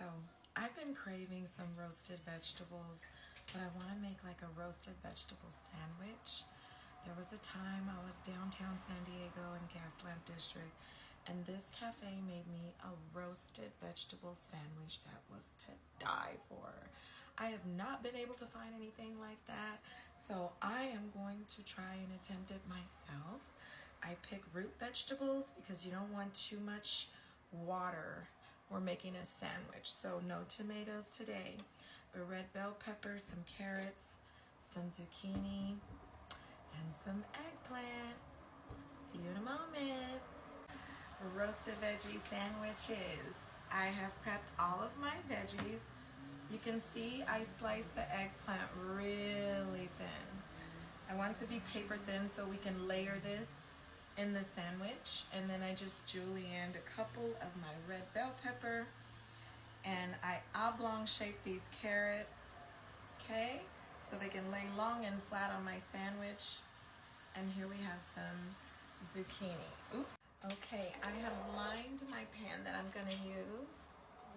So I've been craving some roasted vegetables, but I want to make like a roasted vegetable sandwich. There was a time I was downtown San Diego in Gaslamp District, and this cafe made me a roasted vegetable sandwich that was to die for. I have not been able to find anything like that, so I am going to try and attempt it myself. I pick root vegetables because you don't want too much water. We're making a sandwich, so no tomatoes today, but red bell peppers, some carrots, some zucchini, and some eggplant. See you in a moment. Roasted veggie sandwiches. I have prepped all of my veggies. You can see I sliced the eggplant really thin. I want it to be paper thin so we can layer this in the sandwich. And then I just julienned a couple of my red bell pepper, and I oblong shaped these carrots, okay, so they can lay long and flat on my sandwich. And here we have some zucchini. Oops. Okay, I have lined my pan that I'm gonna use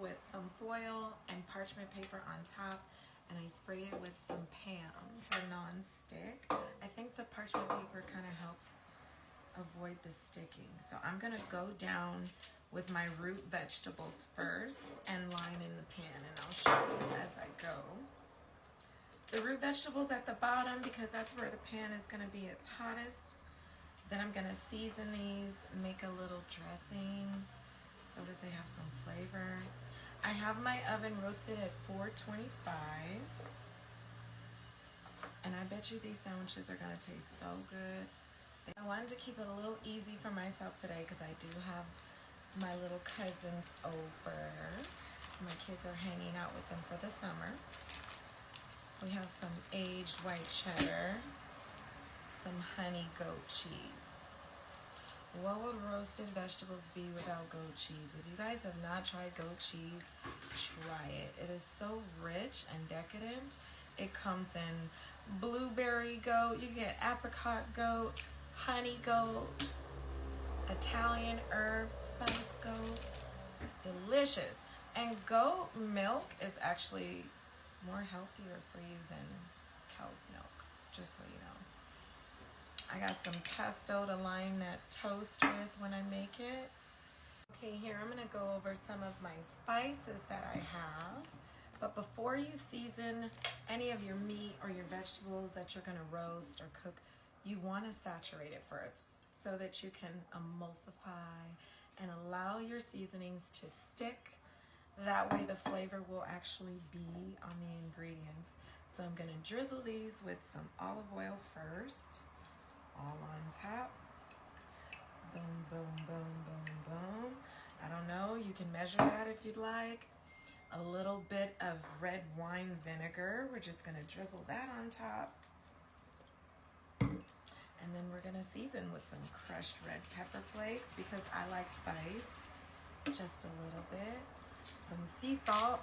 with some foil and parchment paper on top, and I sprayed it with some Pam for non-stick. I think the parchment paper kind of helps avoid the sticking. So I'm gonna go down with my root vegetables first and line in the pan, and I'll show you as I go. The root vegetables at the bottom because that's where the pan is gonna be its hottest. Then I'm gonna season these, make a little dressing so that they have some flavor. I have my oven roasted at 425, and I bet you these sandwiches are gonna taste so good. I wanted to keep it a little easy for myself today because I do have my little cousins over. My kids are hanging out with them for the summer. We have some aged white cheddar, some honey goat cheese. What would roasted vegetables be without goat cheese? If you guys have not tried goat cheese, try it. It is so rich and decadent. It comes in blueberry goat, you get apricot goat, honey goat, Italian herb spice goat. Delicious. And goat milk is actually more healthier for you than cow's milk, just so you know. I got some pesto to line that toast with when I make it. Okay, here I'm gonna go over some of my spices that I have. But before you season any of your meat or your vegetables that you're gonna roast or cook, you wanna saturate it first so that you can emulsify and allow your seasonings to stick. That way the flavor will actually be on the ingredients. So I'm gonna drizzle these with some olive oil first, all on top. Boom, boom, boom, boom, boom. I don't know, you can measure that if you'd like. A little bit of red wine vinegar. We're just gonna drizzle that on top. And then we're gonna season with some crushed red pepper flakes because I like spice, just a little bit. Some sea salt.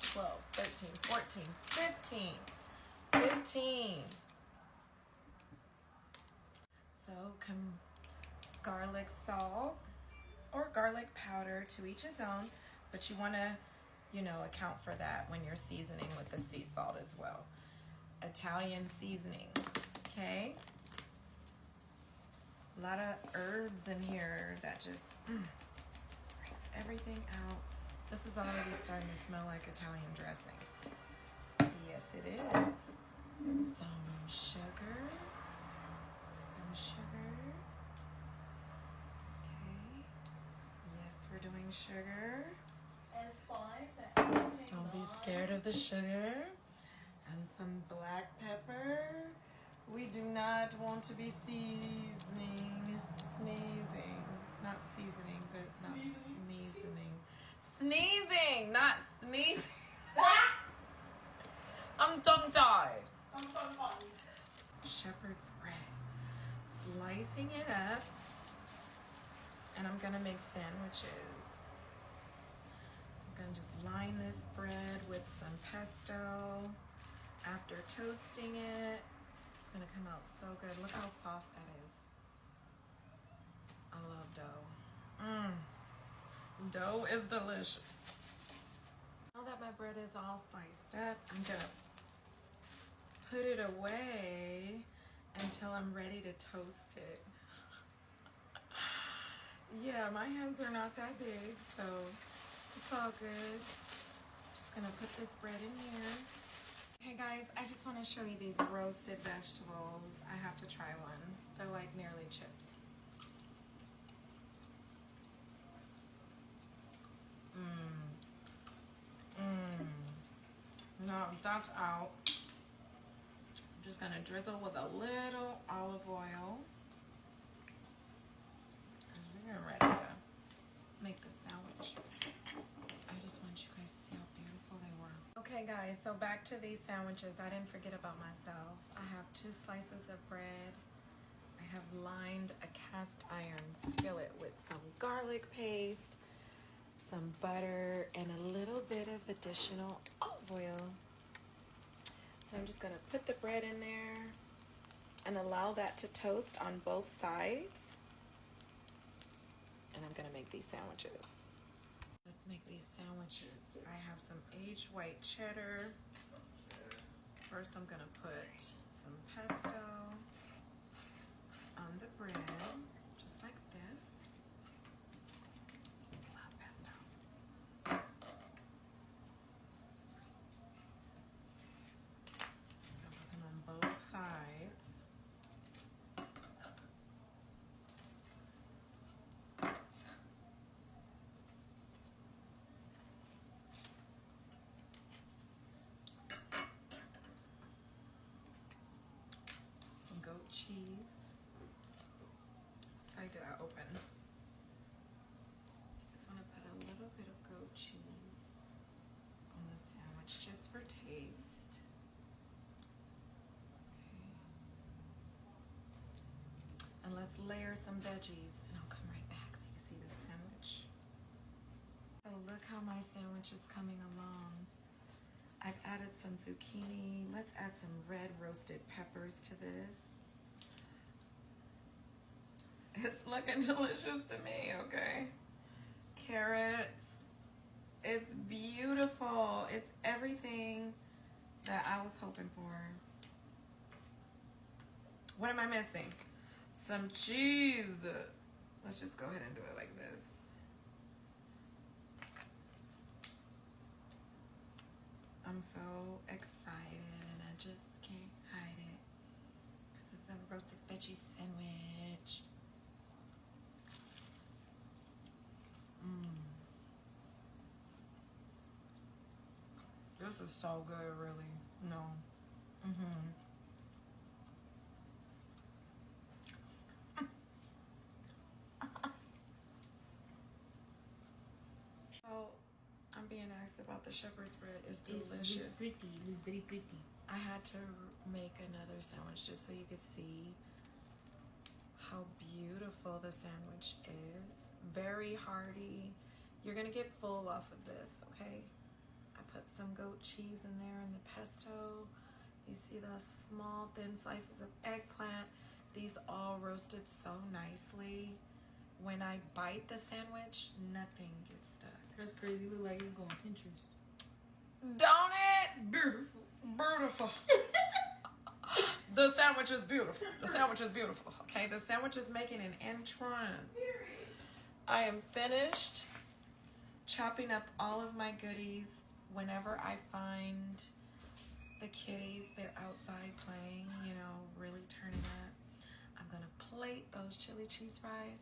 12, 13, 14, 15. 15. So garlic salt or garlic powder, to each his own, but you want to, account for that when you're seasoning with the sea salt as well. Italian seasoning, okay? A lot of herbs in here that just brings everything out. This is already starting to smell like Italian dressing. Yes, it is. Some sugar. Some sugar. Okay. Yes, we're doing sugar. And spice and everything. Don't be scared of the sugar. And some black pepper. We do not want to be sneezing. Not seasoning, but not sneezing. Sneezing, not sneezing. I'm tongue-tied. Shepherd's bread. Slicing it up. And I'm gonna make sandwiches. I'm gonna just line this bread with some pesto. After toasting it, it's gonna come out so good. Look how soft that is. I love dough. Dough is delicious. Now that my bread is all sliced up, I'm gonna put it away until I'm ready to toast it. Yeah, my hands are not that big, so it's all good. Just gonna put this bread in here. Hey guys, I just want to show you these roasted vegetables. I have to try one. They're like nearly chips. No, that's out. I'm just gonna drizzle with a little olive oil. We're getting ready to make the sandwich. I just want you guys to see how beautiful they were. Okay guys, so back to these sandwiches. I didn't forget about myself. I have 2 slices of bread. I have lined a cast iron skillet with some garlic paste, some butter, and a little bit of additional olive oil. So I'm just gonna put the bread in there and allow that to toast on both sides. And I'm gonna make these sandwiches. Let's make these sandwiches. I have some aged white cheddar. First I'm gonna put some pesto on the bread, just like this. Love pesto. I'll put some on both sides. Some goat cheese. Side did I open? Just want to put a little bit of goat cheese on the sandwich just for taste. Okay. And let's layer some veggies, and I'll come right back so you can see the sandwich. So look how my sandwich is coming along. I've added some zucchini. Let's add some red roasted peppers to this. It's looking delicious to me, okay? Carrots. It's beautiful. It's everything that I was hoping for. What am I missing? Some cheese. Let's just go ahead and do it like this. I'm so excited and I just can't hide it. This is a roasted veggie sandwich. This is so good, really. No. So, I'm being asked about the shepherd's bread. It's delicious. It's pretty. It's very pretty. I had to make another sandwich just so you could see how beautiful the sandwich is. Very hearty. You're gonna get full off of this, okay? I put some goat cheese in there and the pesto. You see the small thin slices of eggplant. These all roasted so nicely. When I bite the sandwich, nothing gets stuck. That's crazy. You look like you're going Pinterest. Don't it? Beautiful. Beautiful. The sandwich is beautiful. The sandwich is beautiful. Okay, the sandwich is making an entrance. I am finished chopping up all of my goodies. Whenever I find the kitties, they're outside playing, you know, really turning up. I'm gonna plate those chili cheese fries